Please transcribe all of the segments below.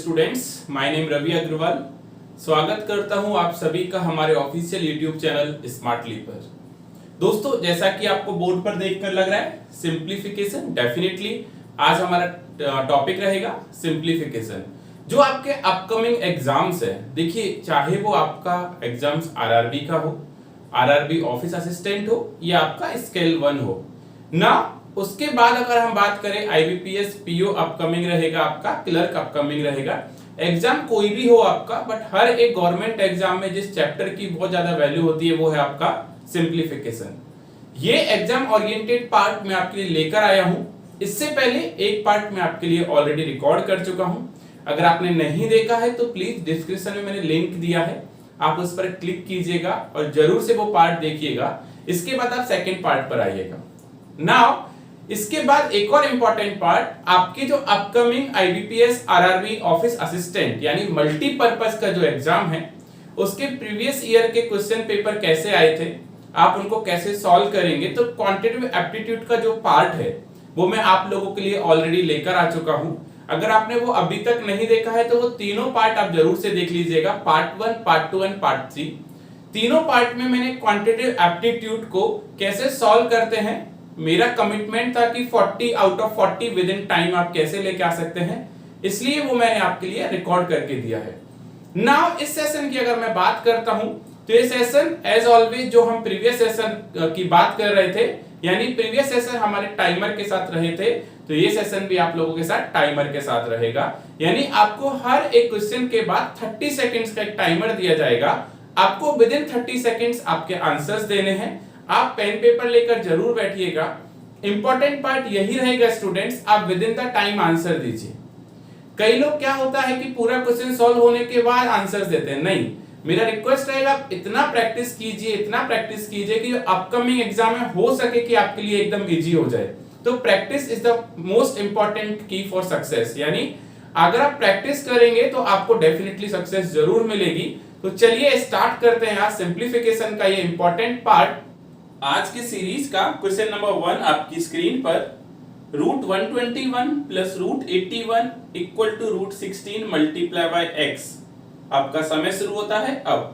Students, my name Ravi Agarwal. स्वागत करता हूं आप सभी का हमारे ऑफिशियल यूट्यूब चैनल स्मार्टली पर। दोस्तों, जैसा कि आपको बोर्ड पर देखकर लग रहा है, सिंप्लीफिकेशन। डेफिनेटली आज हमारा टॉपिक रहेगा सिंप्लीफिकेशन। जो आपके अपकमिंग एग्जाम्स है, देखिए, चाहे वो आपका एग्जाम्स आरआरबी का हो, आरआरबी ऑफिस असिस्टेंट हो या आपका स्केल 1 हो ना, उसके बाद अगर हम बात करें आईबीपीएस पीओ अपकमिंग रहेगा, आपका क्लर्क अपकमिंग रहेगा। एग्जाम कोई भी हो आपका, बट हर एक गवर्नमेंट एग्जाम में जिस चैप्टर की बहुत ज्यादा वैल्यू होती है वो है आपका सिंप्लीफिकेशन। ये एग्जाम ओरिएंटेड पार्ट मैं आपके लिए लेकर आया हूं। इससे पहले एक पार्ट मैं आपके लिए ऑलरेडी रिकॉर्ड कर चुका हूं। अगर आपने नहीं देखा है तो प्लीज डिस्क्रिप्शन में मैंने लिंक दिया है, आप उस पर क्लिक कीजिएगा और जरूर से वो पार्ट देखिएगा। इसके बाद आप सेकेंड पार्ट पर आइएगा। नाउ इसके बाद एक और इंपॉर्टेंट पार्ट, आपके जो upcoming IBPS RRB office assistant यानी मल्टीपर्पस का जो एग्जाम है, उसके प्रीवियस ईयर के क्वेश्चन पेपर कैसे आए थे, आप उनको कैसे सॉल्व करेंगे। तो क्वांटिटेटिव एप्टीट्यूड का जो पार्ट है वो मैं आप लोगों के लिए ऑलरेडी लेकर आ चुका हूं। अगर आपने वो अभी तक नहीं देखा है तो वो तीनों पार्ट आप जरूर से देख लीजिएगा, पार्ट 1, पार्ट 2 एंड पार्ट 3। तीनों पार्ट में मैंने क्वांटिटेटिव एप्टीट्यूड को कैसे सॉल्व करते हैं, मेरा कमिटमेंट था कि 40 out of 40 with in time आप कैसे लेके आ सकते हैं, इसलिए वो मैंने आपके लिए रिकॉर्ड करके दिया है। नाउ इस सेशन की अगर मैं बात करता हूं तो ये सेशन एज ऑलवेज जो हम प्रीवियस सेशन की बात कर रहे थे, यानी प्रीवियस सेशन हमारे टाइमर के साथ रहे थे, तो ये सेशन भी आप लोगों के साथ टाइमर के साथ रहेगा। यानी आपको हर एक क्वेश्चन के बाद 30 सेकंड्स का एक टाइमर दिया जाएगा। आपको विद इन 30 सेकंड्स आपके आंसर्स देने हैं। आप पेन पेपर लेकर जरूर बैठिएगा। इंपॉर्टेंट पार्ट यही रहेगा स्टूडेंट्स, आप with in the time answer दीजिए। कई लोग क्या होता है कि पूरा क्वेश्चन सॉल्व होने के बाद आंसर्स देते हैं। नहीं, मेरा रिक्वेस्ट रहेगा आप इतना प्रैक्टिस कीजिए, इतना प्रैक्टिस कीजिए कि अपकमिंग एग्जाम में हो सके कि आपके लिए एकदम इजी हो जाए। तो practice is the most important की फॉर सक्सेस। यानी अगर आप प्रैक्टिस करेंगे तो आपको डेफिनेटली सक्सेस जरूर मिलेगी। तो चलिए स्टार्ट करते हैं आज सिंप्लीफिकेशन का ये इंपॉर्टेंट पार्ट। आज के सीरीज का क्वेश्चन नंबर 1 आपकी स्क्रीन पर, √121 plus √81 equal to √16 multiply by x। आपका समय शुरू होता है अब।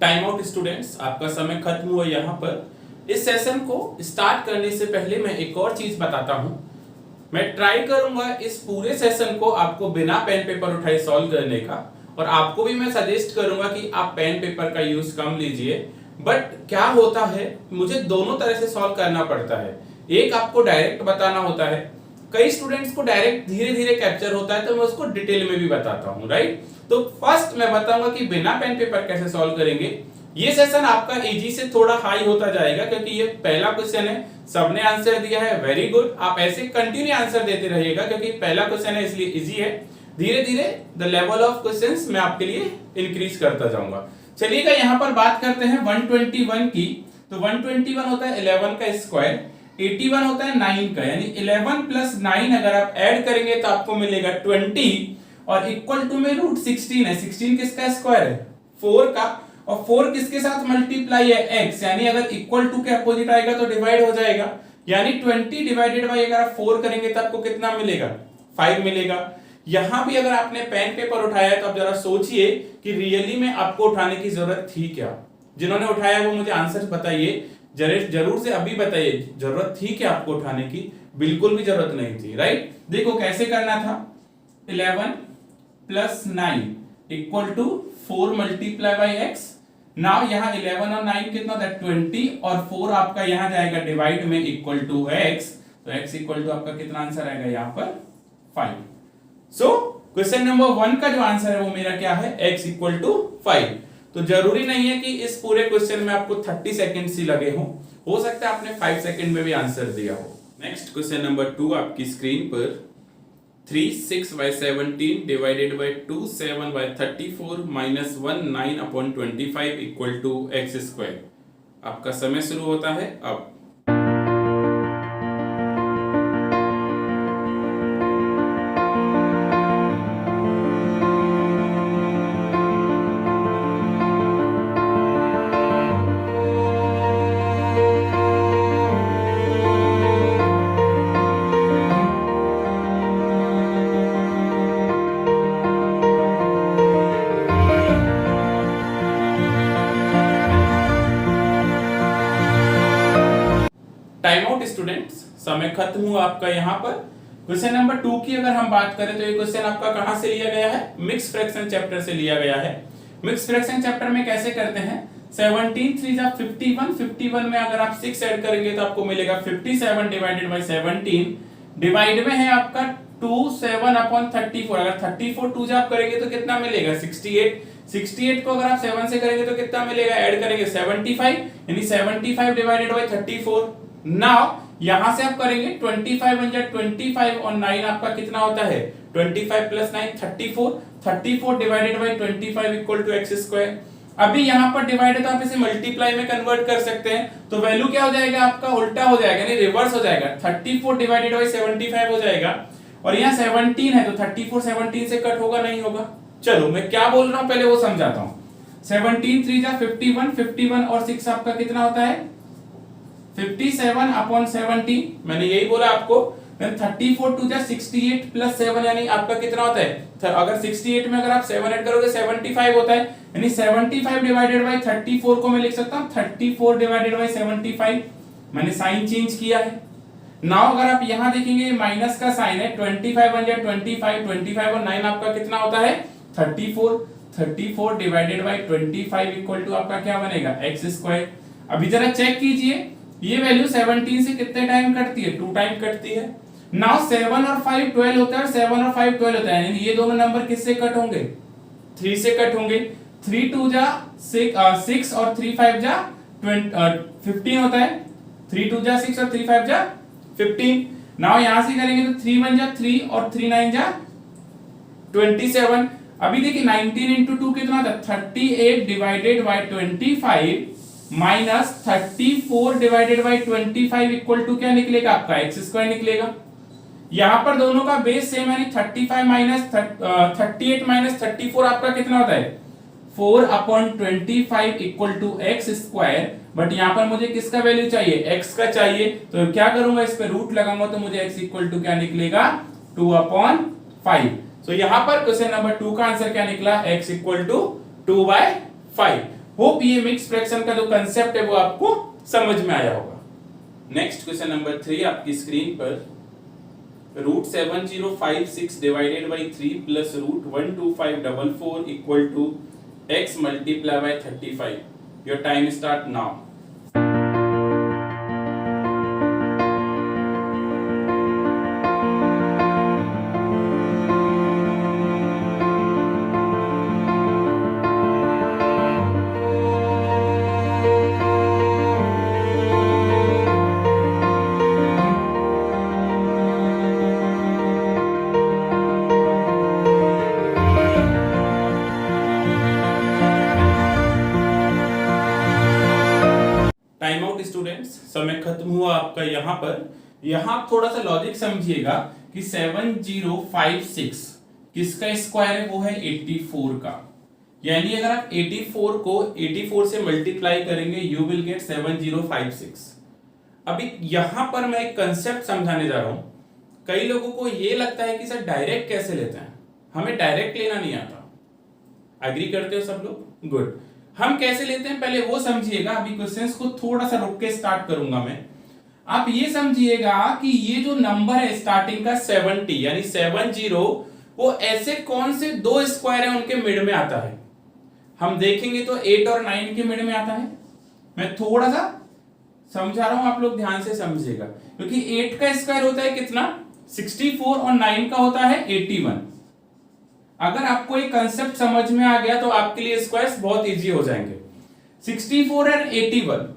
टाइम आउट स्टूडेंट्स, आपका समय खत्म हुआ यहाँ पर। इस सेशन को स्टार्ट करने से पहले मैं एक और चीज बताता हूँ। मैं ट्राई करूंगा इस पूरे सेशन को आपको बिना पेन पेपर उठाए सॉल्व करने का, और आपको भी मैं सजेस्ट करूंगा कि आप पेन पेपर का यूज कम लीजिए। बट क्या होता है, मुझे दोनों तरह से सॉल्व करना पड़ता है। एक आपको डायरेक्ट बताना होता है, कई स्टूडेंट्स को डायरेक्ट धीरे धीरे कैप्चर होता है, तो मैं उसको डिटेल में भी बताता हूँ, राइट। तो फर्स्ट मैं बताऊंगा कि बिना पेन पेपर कैसे सॉल्व करेंगे। ये सेशन आपका इजी से थोड़ा हाई होता जाएगा, क्योंकि ये पहला क्वेश्चन है, सबने आंसर दिया है, वेरी गुड। आप ऐसे कंटिन्यू आंसर देते रहिएगा, क्योंकि पहला क्वेश्चन है इसलिए इजी है। धीरे धीरे द लेवल ऑफ क्वेश्चंस मैं आपके लिए इंक्रीज करता जाऊंगा। चलिएगा यहाँ पर बात करते हैं 121 की। तो 121 होता है 11 का स्क्वायर, 81 होता है 9 का, यानी 11 प्लस 9 अगर आप ऐड करेंगे तो आपको मिलेगा 20, और इक्वल टू में √16 है। 16 किसका स्क्वायर है? 4 का, और 4 किसके साथ मल्टीप्लाई है? x, यानी अगर इक्वल टू के अपोजिट आएगा तो डिवाइड हो जाएगा। यानी 20 डिवाइडेड बाय अगर आप 4 करेंगे तो आपको कितना मिलेगा? 5 मिलेगा। यहां भी अगर आपने पेन पेपर उठाया है तो आप जरा सोचिए कि रियली में आपको उठाने की जरूरत थी क्या। जिन्होंने उठाया वो मुझे आंसर बताइए, जरूर से अभी बताइए, जरूरत थी क्या आपको उठाने की? बिल्कुल भी जरूरत नहीं थी, राइट। देखो कैसे करना था, 11 plus 9 equal to 4 multiply by x। Now यहाँ 11 और 9 कितना था? 20, और 4 आपका यहाँ जाएगा डिवाइड में इक्वल टू x, तो x इक्वल टू आपका कितना आंसर आएगा यहाँ पर? 5। सो क्वेश्चन नंबर 1 का जो आंसर है वो मेरा क्या है? x equal to 5। तो जरूरी नहीं है कि इस पूरे क्वेश्चन में आपको 30 सेकंड्स ही लगे हो सकता है आपने 5 सेकंड में भी आंसर दिया हो। नेक्स्ट क्वेश्चन नंबर 2 आपकी स्क्रीन पर, 3 6 by 17 divided by 2 7 by 34 minus 1 9 upon 25 equal to x square. आपका समय शुरू होता है अब। टाइम आउट स्टूडेंट्स, समय खत्म हुआ आपका। यहाँ पर क्वेश्चन नंबर 2 की अगर हम बात करें तो ये क्वेश्चन आपका कहां से लिया गया है? मिक्स फ्रैक्शन चैप्टर से लिया गया है। मिक्स फ्रैक्शन चैप्टर में कैसे करते हैं? 17 3 जा 51, 51 में अगर आप 6 ऐड करेंगे तो आपको मिलेगा 57 डिवाइडेड बाय 17, डिवाइड में है आपका 2 7 अपॉन 34। अगर 34 2 जा आप करेंगे तो कितना मिलेगा? 68। 68 को अगर आप 7 से करेंगे तो कितना मिलेगा? ऐड करेंगे 75, यानी 75 डिवाइडेड बाय 34। नाउ यहां से आप करेंगे 25 बन जाए 25 और 9 आपका कितना होता है? 25 plus 9 34। 34 divided by 25 equal to x square. अभी यहां पर डिवाइड है तो आप इसे मल्टीप्लाई में कन्वर्ट कर सकते हैं, तो वैल्यू क्या हो जाएगा आपका? उल्टा हो जाएगा, यानी रिवर्स हो जाएगा। 34 डिवाइडेड बाय 75 हो जाएगा, और यहाँ 17 है तो 34 17 से कट होगा नहीं होगा? चलो मैं क्या बोल रहा हूं पहले वो समझाता हूं। 17 3 जा 51, 51 और 6 आपका कितना होता है? 57 अपॉन 70। मैंने यही बोला आपको। 34 2 जा 68 प्लस 7, यानी आपका कितना होता है? अगर 68 में अगर आप 7 ऐड करोगे 75 होता है, यानी 75 डिवाइडेड बाय 34 को मैं लिख सकता हूं 34 डिवाइडेड बाय 75। मैंने साइन चेंज किया है। नाउ अगर आप यहां देखेंगे माइनस का साइन है, 25 बन जाए 25, 25 और 9 आपका कितना होता है? 34। 34 डिवाइडेड बाय 25 इक्वल टू आपका क्या बनेगा? X square. अभी जरा चेक कीजिए, ये वैल्यू 17 से कितने टाइम कटती है? 2 टाइम कटती है। नाउ 7 और 5 12 होता है, और 7 और 5 12 होता है, यानी ये दोनों नंबर किससे कट होंगे? 3 से कट होंगे। 3 2 जा 6 और 3 5 जा 15 होता है। 3 2 जा 6 और 3 5 जा 15। नाउ यहां से करेंगे तो 3 1 जा 3 और 3 9 जा 27। अभी देखिए 19 इंटू 2 कितना होता है? 38 divided by 25 minus 34 divided by 25 equal to क्या निकलेगा आपका? एक्स स्क्वायर निकलेगा। यहां पर दोनों का बेस सेम है, 35 माइनस 38 माइनस 34 आपका कितना होता है? 4 upon 25 equal to x square. But यहां पर मुझे किसका वैल्यू चाहिए? एक्स का चाहिए, तो क्या करूंगा? इस पे रूट लगाऊंगा तो मुझे एक्स इक्वल टू क्या निकलेगा? 2 अपॉन 5। सो यहां पर क्वेश्चन नंबर 2 का आंसर क्या निकला? X equal to 2/5। होप ये मिक्स फ्रैक्शन का जो कंसेप्ट है वो आपको समझ में आया होगा। नेक्स्ट क्वेश्चन नंबर 3 आपकी स्क्रीन पर, √7056 divided by 3 plus √12544 equal to x multiply by 35। Your time start now. Time out students, समय खत्म हुआ आपका। यहां पर यहां आप थोड़ा सा लॉजिक समझिएगा कि 7056 किसका स्क्वायर है? वो है 84 का। यानी अगर आप 84 को 84 से मल्टीप्लाई करेंगे यू विल गेट 7056। अभी यहां पर मैं एक कंसेप्ट समझाने जा रहा हूं। कई लोगों को यह लगता है कि सर डायरेक्ट कैसे लेते हैं? हमें डायरेक्ट लेना नहीं आता। एग्री करते हो सब लोग? गुड। हम कैसे लेते हैं पहले वो समझिएगा। अभी क्वेश्चंस को थोड़ा सा रुक के स्टार्ट करूंगा मैं। आप ये समझिएगा कि ये जो नंबर है स्टार्टिंग का 70, यानी 70, वो ऐसे कौन से दो स्क्वायर है उनके मिड में आता है? हम देखेंगे तो 8 और 9 के मिड में आता है। मैं थोड़ा सा समझा रहा हूं, आप लोग ध्यान से समझिएगा, क्योंकि 8 का स्क्वायर होता है कितना? 64 और 9 का होता है 81। अगर आपको एक कंसेप्ट समझ में आ गया तो आपके लिए स्क्वायर्स बहुत इजी हो जाएंगे। 64 और 81।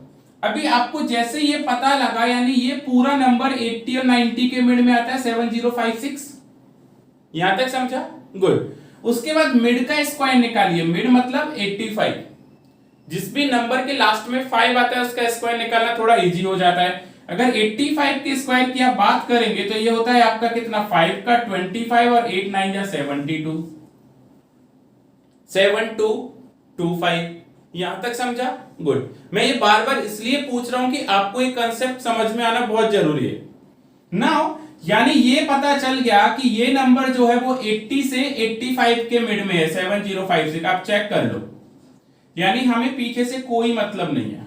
अभी आपको जैसे ये पता लगा, यानी ये पूरा नंबर 80 और 90 के मिड में आता है 7056। यहां तक समझा? गुड। उसके बाद मिड का स्क्वायर निकालिए। मिड मतलब 85। जिस भी नंबर के लास्ट में 5 आता है उसका स्क्वायर निकालना थोड़ा इजी हो जाता है। अगर 85 के स्क्वायर की आप बात करेंगे तो ये होता है आपका कितना, 5 का 25 और 8 9 या 72, 7225। यहां तक समझा? गुड। मैं ये बार बार इसलिए पूछ रहा हूं कि आपको ये कंसेप्ट समझ में आना बहुत जरूरी है। नाउ यानी ये पता चल गया कि ये नंबर जो है वो 80 से 85 के मिड में है, 7056। आप चेक कर लो, यानी हमें पीछे से कोई मतलब नहीं है।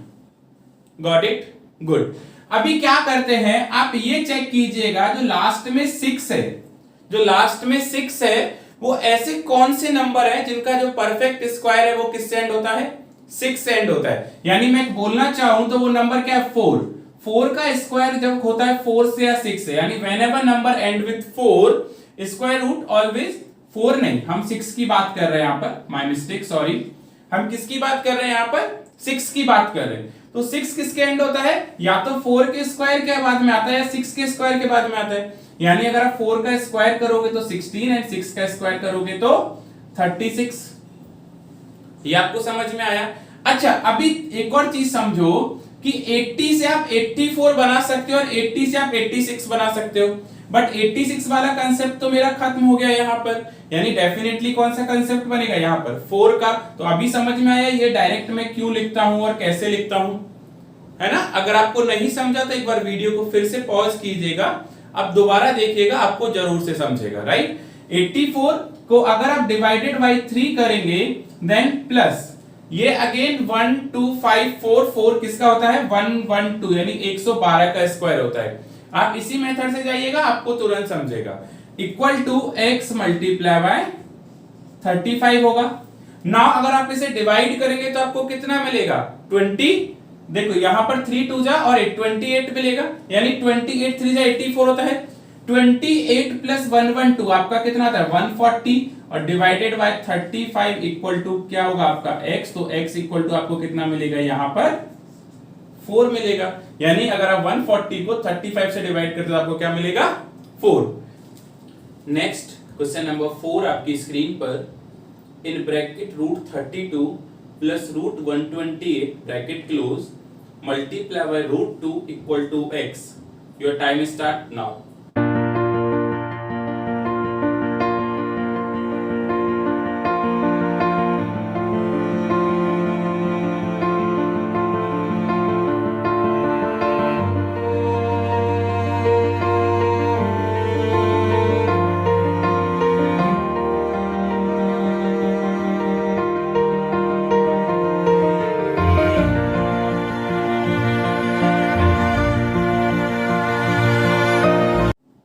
Got it? गुड। अभी क्या करते हैं, आप ये चेक कीजिएगा जो लास्ट में 6 है, जो लास्ट में 6 है वो ऐसे कौन से नंबर है जिनका जो परफेक्ट स्क्वायर है वो किससे एंड होता है, 6 से एंड होता है। यानी मैं बोलना चाहूं तो वो नंबर क्या है, 4। 4 का स्क्वायर जब होता है 4 से या 6 से, यानी whenever number end with 4 square root always 4 नहीं, हम 6 की बात कर रहे हैं यहां पर, माय मिस्टेक, सॉरी। हम किसकी बात कर रहे हैं यहां पर, 6 की बात कर रहे हैं। तो 6 किसके एंड होता है, या तो 4 के स्क्वायर के बाद में आता है या 6 के स्क्वायर के बाद में आता है। यानी अगर आप 4 का स्क्वायर करोगे तो 16 एंड 6 का स्क्वायर करोगे तो 36। ये आपको समझ में आया? अच्छा, अभी एक और चीज समझो कि 80 से आप 84 बना सकते हो और 80 से आप 86 बना सकते हो, बट 86 वाला कंसेप्ट तो मेरा खत्म हो गया यहां पर। यानी डेफिनेटली कौन सा कंसेप्ट बनेगा यहां पर, 4 का। तो अभी समझ में आया ये डायरेक्ट मैं क्यों लिखता हूं और कैसे लिखता हूं, है ना? अगर आपको नहीं समझा तो एक बार वीडियो को फिर से पॉज कीजिएगा, अब दोबारा देखिएगा, आपको जरूर से समझेगा, राइट? 84 को अगर आप डिवाइडेड बाई 3 करेंगे देन प्लस ये अगेन 1 2 5 4 4 किसका होता है, 112, यानी 112 का स्क्वायर होता है। आप इसी मेथड से जाइएगा, आपको तुरंत समझेगा। Equal to x multiply by 35 होगा। नाउ अगर आप इसे डिवाइड करेंगे तो आपको कितना मिलेगा, 20। देखो यहां पर 3 2 जा और 28 मिलेगा, यानी 28 3 जा 84 होता है। 28 प्लस 112 आपका कितना आता है, 140, और डिवाइडेड बाय 35 इक्वल टू क्या होगा आपका x। तो x इक्वल टू आपको कितना मिलेगा यहां पर, 4 मिलेगा। यानी अगर आप 140 को 35 से डिवाइड करते हो तो आपको क्या मिलेगा, 4। नेक्स्ट क्वेश्चन नंबर 4 आपकी स्क्रीन पर, in bracket root 32 plus root 128 bracket close multiply by root 2 equal to x। Your time start now.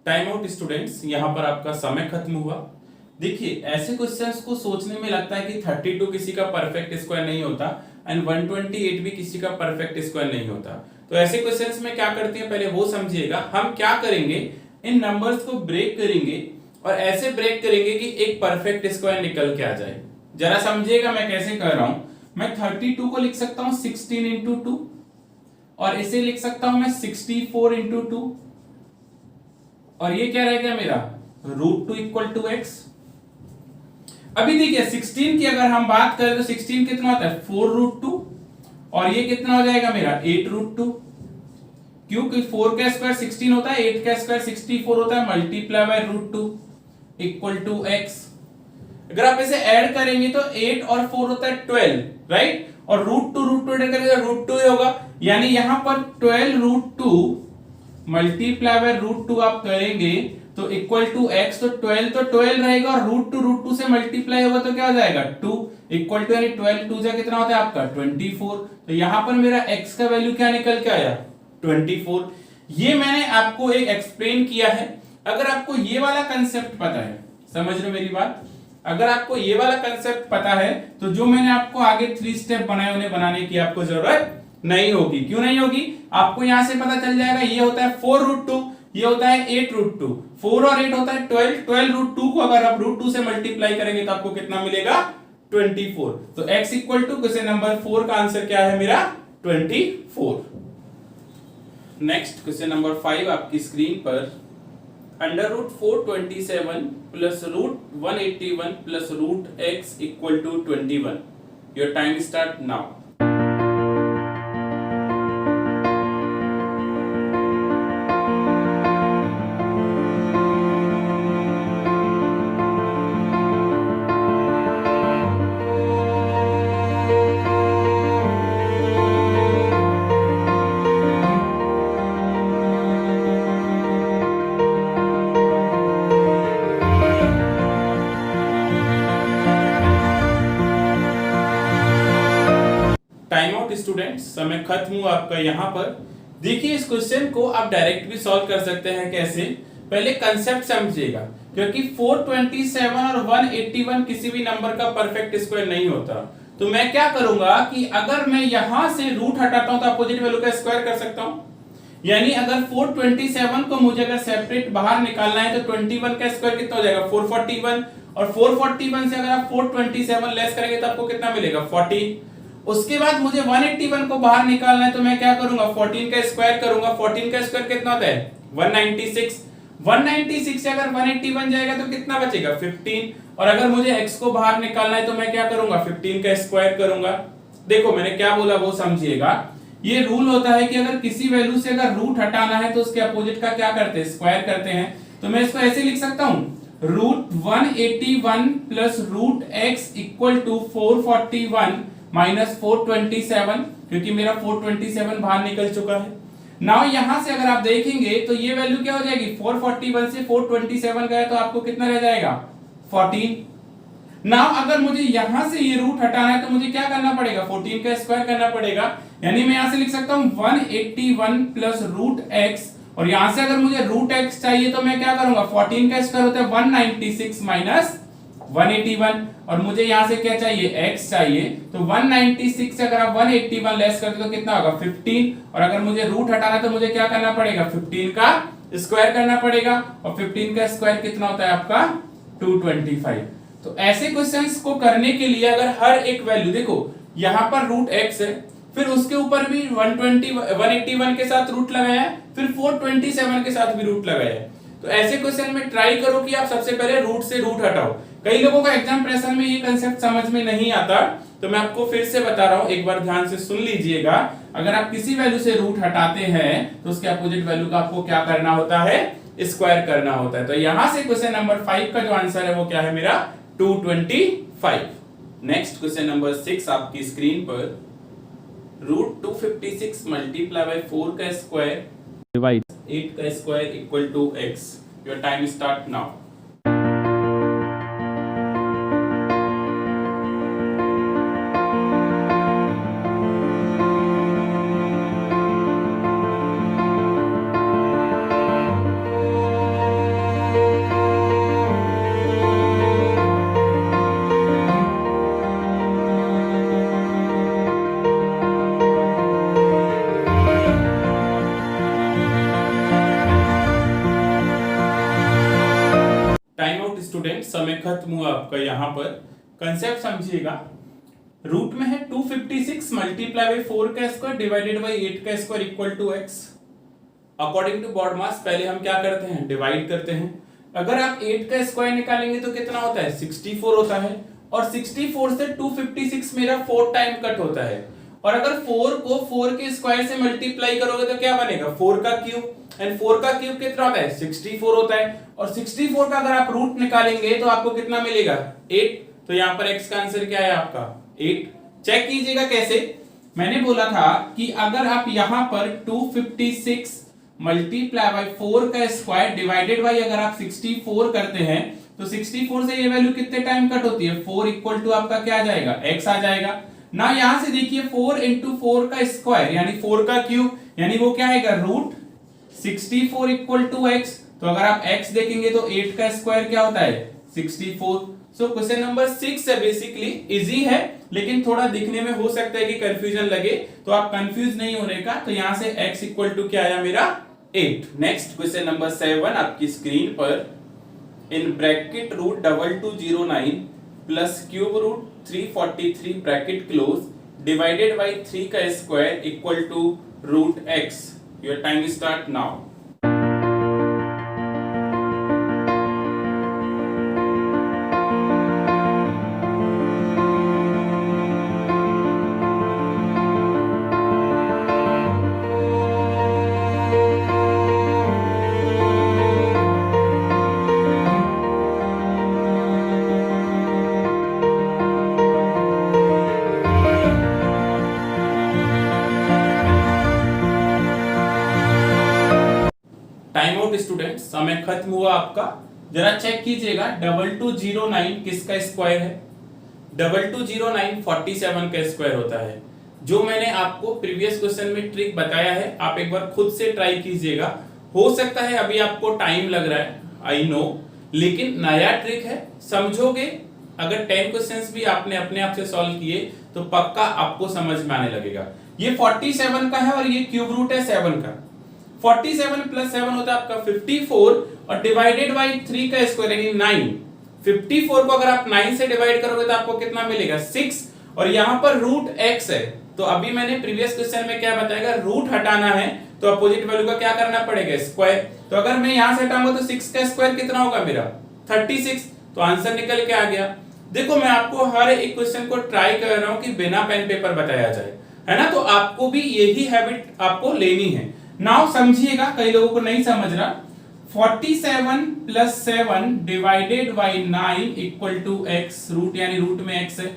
Time out students, यहां पर आपका समय खत्म हुआ। देखिए ऐसे क्वेश्चंस को सोचने में लगता है कि 32 किसी का परफेक्ट स्क्वायर नहीं होता एंड 128 भी किसी का परफेक्ट स्क्वायर नहीं होता। तो ऐसे क्वेश्चंस में क्या करते हैं पहले वो समझिएगा। हम क्या करेंगे, इन नंबर्स को ब्रेक करेंगे और ऐसे ब्रेक करेंगे कि एक परफेक्ट स्क्वायर निकल के आ जाए। जरा समझिएगा मैं कैसे कर रहा हूं। मैं 32 को लिख सकता हूं 16 इंटू 2, और इसे लिख सकता हूं मैं 64 इंटू 2, और ये क्या रहेगा मेरा, रूट 2 इक्वल टू x। अभी देखिए 16 की अगर हम बात करें तो 16 कितना होता है, 4 रूट 2, और ये कितना हो जाएगा मेरा 8 रूट 2। क्योंकि 4 का स्क्वायर 16 होता है, 8 का स्क्वायर 64 होता है, multiply by root 2 equal to x। अगर आप इसे ऐड करेंगे तो 8 और 4 होता है 12, राइट? और रूट 2 ऐड करेंगे तो रूट 2 ही होगा। यानी यहां पर 12 रूट 2 मल्टीप्लाई बाय रूट 2 आप करेंगे तो इक्वल टू x। तो 12 तो 12 रहेगा और रूट 2 से मल्टीप्लाई होगा तो क्या हो जाएगा 2 इक्वल टू, यानी 12 2 जा कितना होता है आपका 24। तो यहां पर मेरा x का वैल्यू क्या निकल के आया, 24। ये मैंने आपको एक एक्सप्लेन किया है। अगर आपको ये वाला कंसेप्ट पता है, समझ रहे हो मेरी बात, अगर आपको ये वाला कंसेप्ट पता है तो जो मैंने आपको आगे 3 स्टेप बनाए उन्हें बनाने की आपको जरूरत नहीं होगी। क्यों नहीं होगी, आपको यहां से पता चल जाएगा। ये होता है 4 रूट 2, ये होता है 8 रूट 2, 4 और 8 होता है 12, 12 रूट 2 को अगर आप रूट 2 से मल्टीप्लाई करेंगे तो आपको कितना मिलेगा, 24। तो x equal to question number 4 का आंसर क्या है मेरा, 24। नेक्स्ट क्वेश्चन नंबर 5 आपकी स्क्रीन पर, under root 427 plus root 181 plus root x equal to 21। Your time start now. Time out students, समय खत्म हुआ आपका। यहाँ पर देखिए, इस क्वेश्चन को आप डायरेक्ट भी सॉल्व कर सकते हैं। कैसे? पहले कंसेप्ट समझिएगा, क्योंकि 427 और 181 किसी भी नंबर का परफेक्ट स्क्वायर नहीं होता। तो मैं क्या करूंगा कि अगर मैं यहां से रूट हटाता हूं तो अपोजिट वैल्यू का स्क्वायर कर सकता हूं। यानी अगर 427 को मुझे अगर सेपरेट बाहर निकालना है तो 21 का स्क्वायर कितना हो जाएगा? 441। और 441 से अगर आप 427 लेस करेंगे तो आपको कितना मिलेगा? 40। उसके बाद मुझे 181 को बाहर निकालना है तो मैं क्या करूंगा? 14 का स्क्वायर करूंगा। 14 का स्क्वायर कितना होता है? 196। 196 से अगर 181 जाएगा तो कितना बचेगा? 15। और अगर मुझे x को बाहर निकालना है तो मैं क्या करूंगा? 15 का स्क्वायर करूंगा। देखो मैंने क्या बोला वो समझिएगा। ये रूल होता है कि अगर किसी वैल्यू से अगर रूट हटाना है तो उसके अपोजिट का क्या करते हैं? स्क्वायर करते हैं। तो मैं इसको ऐसे लिख सकता हूं, root 181 plus root x equal to 441 minus 427, क्योंकि मेरा 427 बाहर निकल चुका है। नाउ यहां से अगर आप देखेंगे तो ये वैल्यू क्या हो जाएगी? 441 से 427 गया तो आपको कितना रह जाएगा? 14। नाउ अगर मुझे यहां से ये रूट हटाना है तो मुझे क्या करना पड़ेगा? 14 का स्क्वायर करना पड़ेगा। यानी मैं यहां से लिख सकता हूं 181 प्लस रूट x, और यहां से अगर मुझे रूट x चाहिए तो मैं क्या करूंगा? 14 का स्क्वायर होता है 196 माइनस 181, और मुझे यहां से क्या चाहिए? x चाहिए। तो 196 से अगर आप 181 लेस करते तो कितना होगा? 15। और अगर मुझे रूट हटाना तो मुझे क्या करना पड़ेगा? 15 का स्क्वायर करना पड़ेगा। और 15 का स्क्वायर कितना होता है आपका? 225। तो ऐसे क्वेश्चंस को करने के लिए अगर हर एक वैल्यू, देखो यहां पर रूट x है, फिर उसके ऊपर भी 181 के साथ रूट लगाया है, फिर 427 के साथ भी रूट लगाया है। तो ऐसे क्वेश्चन में ट्राई करो कि आप सबसे पहले रूट से रूट हटाओ। कई लोगों का एग्जाम प्रेशर में ये कंसेप्ट समझ में नहीं आता, तो मैं आपको फिर से बता रहा हूं, एक बार ध्यान से सुन लीजिएगा। अगर आप किसी वैल्यू से रूट हटाते हैं तो उसके अपोजिट वैल्यू का आपको क्या करना होता है? स्क्वायर करना होता है। तो यहां से क्वेश्चन नंबर 5 का जो आंसर है वो क्या है मेरा? 225। नेक्स्ट क्वेश्चन नंबर 6 आपकी स्क्रीन पर, रूट 256 मल्टीप्लाई बाय 4 का स्क्वायर डिवाइड 8 का square equal to x। Your time start now. Student, समय खत्म हुआ आपका। यहाँ पर कंसेप्ट समझिएगा। रूट में है 256 मल्टीप्लाई बाय 4 का स्क्वायर डिवाइडेड बाय 8 का square equal to x। According to BODMAS पहले हम क्या करते हैं? डिवाइड करते हैं। अगर आप 8 का स्क्वायर निकालेंगे तो कितना होता है? 64 होता है। और 64 से 256 मेरा 4 टाइम कट होता है। और अगर 4 को 4 के स्क्वायर से मल्टीप्लाई करोगे तो क्या बनेगा? 4 का क्यूब। एंड 4 का क्यूब कितना होता है? 64 होता है। और 64 का अगर आप रूट निकालेंगे तो आपको कितना मिलेगा? 8। तो यहां पर x का आंसर क्या है आपका? 8। चेक कीजिएगा कैसे। मैंने बोला था कि अगर आप यहां पर 256 मल्टीप्लाई बाय 4 का स्क्वायर डिवाइडेड बाय अगर आप 64 करते हैं तो 64 से ये वैल्यू कितने टाइम कट होती है? 4 इक्वल टू आपका क्या आ जाएगा? x आ जाएगा ना। यहां से देखिए 4 इंटू 4 का स्क्वायर यानी 4 का क्यूब, यानी वो क्या आएगा? Root 64 equal to x। तो अगर आप x देखेंगे तो 8 का स्क्वायर क्या होता है? 64। सो क्वेश्चन नंबर 6 है बेसिकली इजी है, लेकिन थोड़ा दिखने में हो सकता है कि कंफ्यूजन लगे, तो आप कंफ्यूज नहीं होने का। तो यहां से x इक्वल टू क्या आया मेरा? 8। नेक्स्ट क्वेश्चन नंबर 7 आपकी स्क्रीन पर, in bracket root 2209 plus cube root 343 bracket close divided by 3 का square equal to root x। Your time start now. Time out student, समय खत्म हुआ आपका। जरा चेक कीजिएगा 2209 किसका स्क्वायर है? 2209 47 का स्क्वायर होता है। जो मैंने आपको प्रीवियस क्वेश्चन में ट्रिक बताया है, आप एक बार खुद से ट्राई कीजिएगा। हो सकता है अभी आपको टाइम लग रहा है, आई नो, लेकिन नया ट्रिक है, समझोगे। अगर 10 क्वेश्चंस भी आपने अपने आप से सॉल्व किए तो पक्का आपको समझ में आने लगेगा। ये 47 का है और ये क्यूब रूट है 7 का। 47 प्लस 7 होता है आपका 54 और डिवाइडेड बाई 3 का स्क्वायर यानी 9। 54 को अगर आप 9 से डिवाइड करोगे तो आपको कितना मिलेगा? 6। और यहां पर रूट x है, तो अभी मैंने प्रीवियस क्वेश्चन में क्या बताया, रूट हटाना है तो अपोजिट वैल्यू का क्या करना पड़ेगा? स्क्वायर। तो अगर मैं यहां से हटाऊंगा तो 6 का स्क्वायर कितना होगा मेरा? 36। तो आंसर निकल के आ गया। देखो मैं आपको हर एक क्वेश्चन को ट्राई कर रहा हूं कि बिना पेन पेपर बताया जाए, है ना? तो आपको भी यही हैबिट आपको लेनी है। नाउ समझिएगा, कई लोगों को नहीं समझ रहा। 47 plus 7 divided by 9 equal to x, root यानी रूट में x है।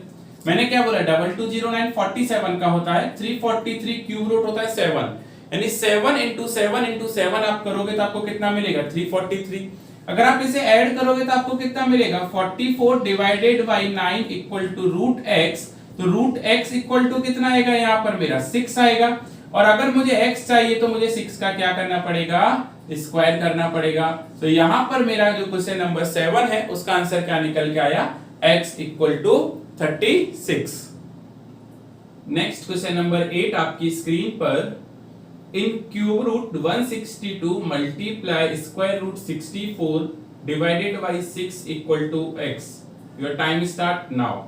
मैंने क्या बोला? 2209 47 का होता है, 343 क्यूब रूट होता है 7, यानी 7 इंटू 7 इंटू 7 आप करोगे तो आपको कितना मिलेगा? 343। अगर आप इसे ऐड करोगे तो आपको कितना मिलेगा? 44 divided by 9 equal to root x। तो रूट x इक्वल टू कितना आएगा यहाँ पर मेरा? 6 आएगा। और अगर मुझे x चाहिए तो मुझे 6 का क्या करना पड़ेगा? स्क्वायर करना पड़ेगा। तो यहां पर मेरा जो क्वेश्चन नंबर 7 है उसका आंसर क्या निकल के आया? x equal to 36। Next question number 8 आपकी स्क्रीन पर। In cube root 162 multiply square root 64 divided by 6 equal to x। Your time start now.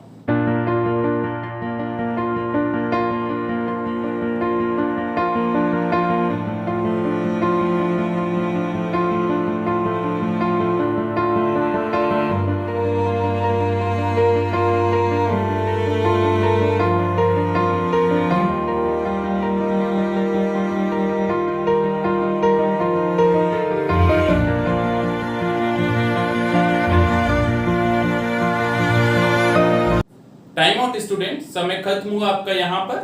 Time out student, समय खत्म हुआ आपका। यहां पर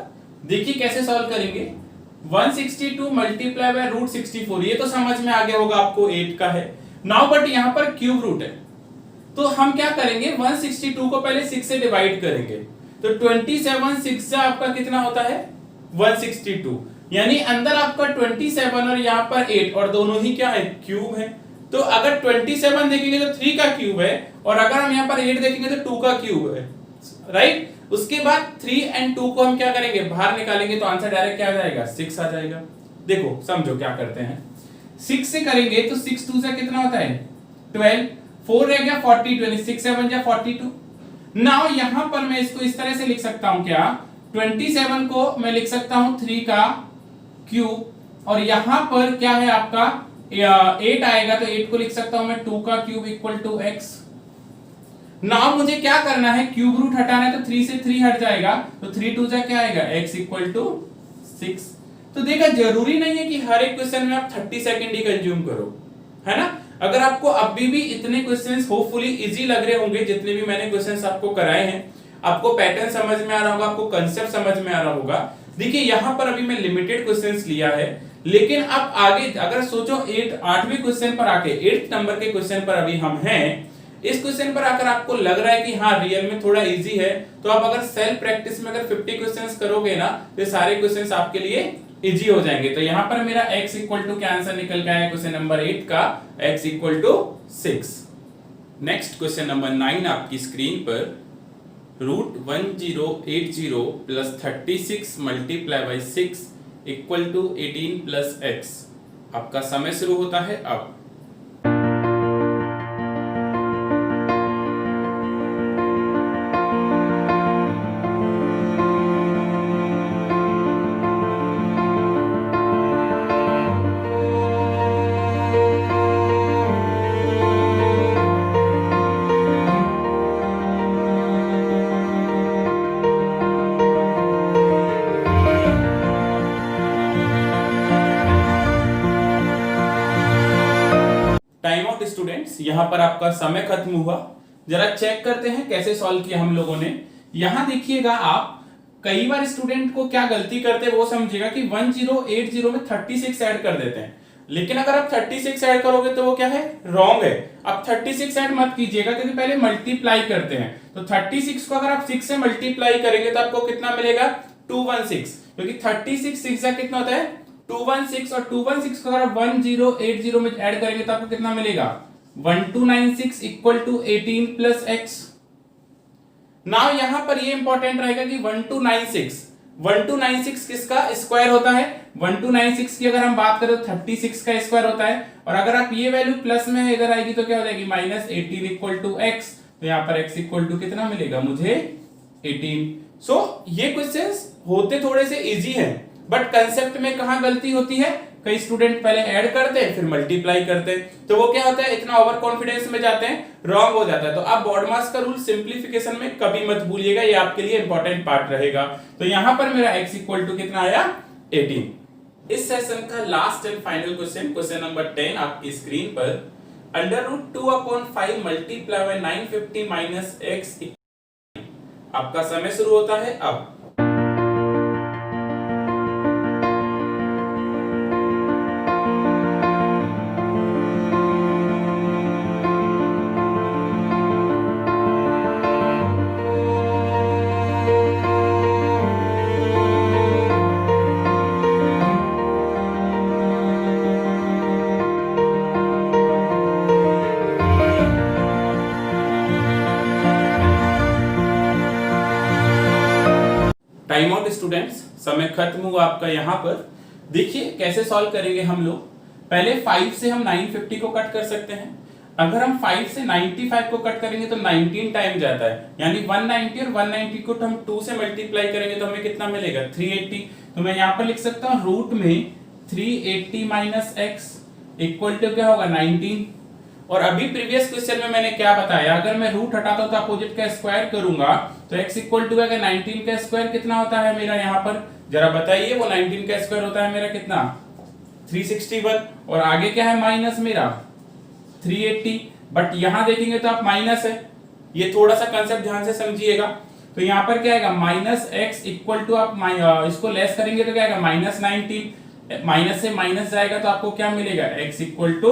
देखिए कैसे सॉल्व करेंगे। 162 मल्टीप्लाई बाय रूट 64, ये तो समझ में आ गया होगा आपको, 8 का है। नाउ बट यहां पर क्यूब रूट है, तो हम क्या करेंगे? 162 को पहले 6 से डिवाइड करेंगे। तो 27 6 से आपका कितना होता है? 162, यानी अंदर आपका 27 और यहां पर 8, और दोनों ही क्या है? क्यूब है। तो अगर 27 देखेंगे तो 3 का क्यूब है, और अगर हम यहां पर 8 देखेंगे तो 2 का क्यूब है, राइट? उसके बाद 3 एंड 2 को हम क्या करेंगे? बाहर निकालेंगे तो आंसर डायरेक्ट क्या आ जाएगा? 6 आ जाएगा। देखो समझो क्या करते हैं। 6 से करेंगे तो 6 2 से कितना होता है? 12, 4 रह गया 42, 6 7 जा 42। नाउ यहां पर मैं इसको इस तरह से लिख सकता हूं क्या? 27 को मैं लिख सकता हूं 3 का क्यूब, और यहां पर क्या है आपका 8 आएगा, तो 8 को लिख सकता हूं मैं 2 का cube equal to x। Now मुझे क्या करना है? क्यूब रूट हटाना है, तो 3 से 3 हट जाएगा, तो 3 2 जा क्या आएगा? x equal to 6। तो देखा, जरूरी नहीं है कि हर एक क्वेश्चन में आप 30 सेकंड ही कंज्यूम करो, है ना? अगर आपको अभी भी इतने क्वेश्चंस होपफुली इजी लग रहे होंगे, जितने भी मैंने क्वेश्चंस आपको कराए हैं, आपको पैटर्न समझ में आ रहा होगा, आपको कंसेप्ट समझ में आ रहा होगा। देखिए यहां पर अभी मैं लिमिटेड क्वेश्चंस लिया है, लेकिन अब आगे अगर सोचो 8वें क्वेश्चन पर आके, 8th नंबर के क्वेश्चन पर अभी हम हैं, इस क्वेश्चन पर आकर आपको लग रहा है कि हाँ रियल में थोड़ा इजी है, तो आप अगर सेल्फ प्रैक्टिस में अगर 50 क्वेश्चंस करोगे ना, तो सारे क्वेश्चंस आपके लिए इजी हो जाएंगे। तो यहां पर मेरा x इक्वल टू क्या आंसर निकल के आया क्वेश्चन नंबर 8 का? x equal to 6। Next question number 9 आपकी स्क्रीन पर। Root 1080 plus 36 multiply by 6 equal to 18 plus x। आपका समय शुरू होता है अब। टाइम आउट स्टूडेंट्स, यहां पर आपका समय खत्म हुआ। जरा चेक करते हैं कैसे सॉल्व किया हम लोगों ने। यहां देखिएगा आप, कई बार स्टूडेंट को क्या गलती करते हैं वो समझिएगा कि 1080 में 36 ऐड कर देते हैं। लेकिन अगर आप 36 ऐड करोगे तो वो क्या है, रॉन्ग है। अब 36 ऐड मत कीजिएगा क्योंकि पहले मल्टीप्लाई करते हैं। तो 36 को अगर आप 6 से मल्टीप्लाई करेंगे तो आपको कितना मिलेगा, 216, क्योंकि 36 6 कितना होता है 216, और 216 को अगर आप 1080 में ऐड करेंगे तो आपको कितना मिलेगा 1296 equal to 18 plus x. Now यहां पर ये इंपॉर्टेंट रहेगा कि 1296 किसका स्क्वायर होता है, 1296 की अगर हम बात करें तो 36 का स्क्वायर होता है, और अगर आप ये वैल्यू प्लस में अगर आएगी तो क्या हो जाएगी -18 इक्वल टू एक्स। तो यहां पर x इक्वल टू कितना मिलेगा मुझे 18। ये क्वेश्चंस होते थोड़े से इजी हैं, बट कंसेप्ट में कहां गलती होती है, कई स्टूडेंट पहले ऐड करते हैं फिर मल्टीप्लाई करते हैं, तो वो क्या होता है इतना ओवर कॉन्फिडेंस में जाते हैं, रॉन्ग हो जाता है। तो आप बॉडमास का रूल सिंप्लीफिकेशन में कभी मत भूलिएगा, ये आपके लिए इंपॉर्टेंट पार्ट रहेगा। तो यहां पर मेरा x इक्वल टू कितना आया 18। इस सेशन का last and final question number 10 आपकी स्क्रीन पर, √2/5 मल्टीप्लाई बाय 950 माइनस एक्स। आपका समय शुरू होता है अब। टाइम आउट स्टूडेंट्स, समय खत्म हुआ आपका। यहां पर देखिए कैसे सॉल्व करेंगे हम लोग। पहले 5 से हम 950 को कट कर सकते हैं। अगर हम 5 से 95 को कट करेंगे तो 19 टाइम जाता है, यानी 190, और 190 को हम 2 से मल्टीप्लाई करेंगे तो हमें कितना मिलेगा 380। तो मैं यहां पर लिख सकता हूं रूट में 380 माइनस एक्स इक्वल टू क्या होगा 19। और अभी प्रीवियस क्वेश्चन में मैंने क्या बताया, अगर मैं रूट हटाता हूं तो अपोजिट का स्क्वायर करूंगा तो x इक्वल टू 19 का स्क्वायर कितना होता है मेरा, यहां पर जरा बताइए, वो 19 का स्क्वायर होता है मेरा कितना 361, और आगे क्या है माइनस मेरा 380। बट यहां देखेंगे तो आप माइनस है, ये थोड़ा सा कंसेप्ट ध्यान से समझिएगा। तो यहां पर क्या आएगा माइनस एक्स इक्वल टू, आप इसको लेस करेंगे तो क्या आएगा -19, माइनस से माइनस जाएगा तो आपको क्या मिलेगा x equal to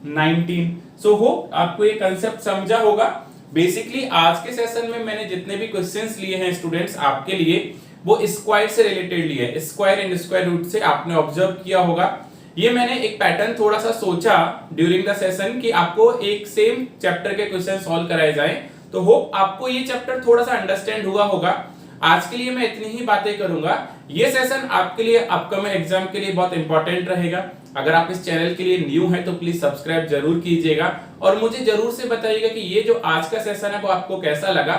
19। So hope आपको ये कंसेप्ट समझा होगा। बेसिकली आज के सेशन में मैंने जितने भी क्वेश्चंस लिए हैं स्टूडेंट्स आपके लिए, वो स्क्वायर से रिलेटेड लिए हैं, स्क्वायर एंड स्क्वायर रूट से आपने ऑब्जर्व किया होगा। ये मैंने एक पैटर्न थोड़ा सा सोचा ड्यूरिंग द सेशन कि आपको एक सेम चैप्टर के क्वेश्चन सॉल्व कराए जाएं, तो होप आपको ये चैप्टर थोड़ा सा अंडरस्टैंड हुआ होगा। आज के लिए मैं इतनी ही बातें करूंगा। ये सेशन आपके लिए अपकमिंग एग्जाम के लिए बहुत इंपॉर्टेंट रहेगा। अगर आप इस चैनल के लिए न्यू हैं तो प्लीज सब्सक्राइब जरूर कीजिएगा, और मुझे जरूर से बताइएगा कि ये जो आज का सेशन है वो आपको कैसा लगा।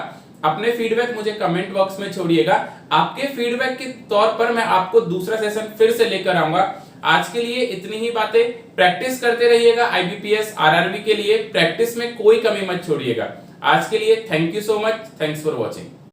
अपने फीडबैक मुझे कमेंट बॉक्स में छोड़िएगा। आपके फीडबैक के तौर पर मैं आपको दूसरा सेशन फिर से लेकर आऊंगा। आज के लिए इतनी ही बातें, प्रैक्टिस करते रहिएगा IBPS RRB के लिए, प्रैक्टिस में कोई कमी मत छोड़िएगा। आज के लिए thank you so much, thanks for watching.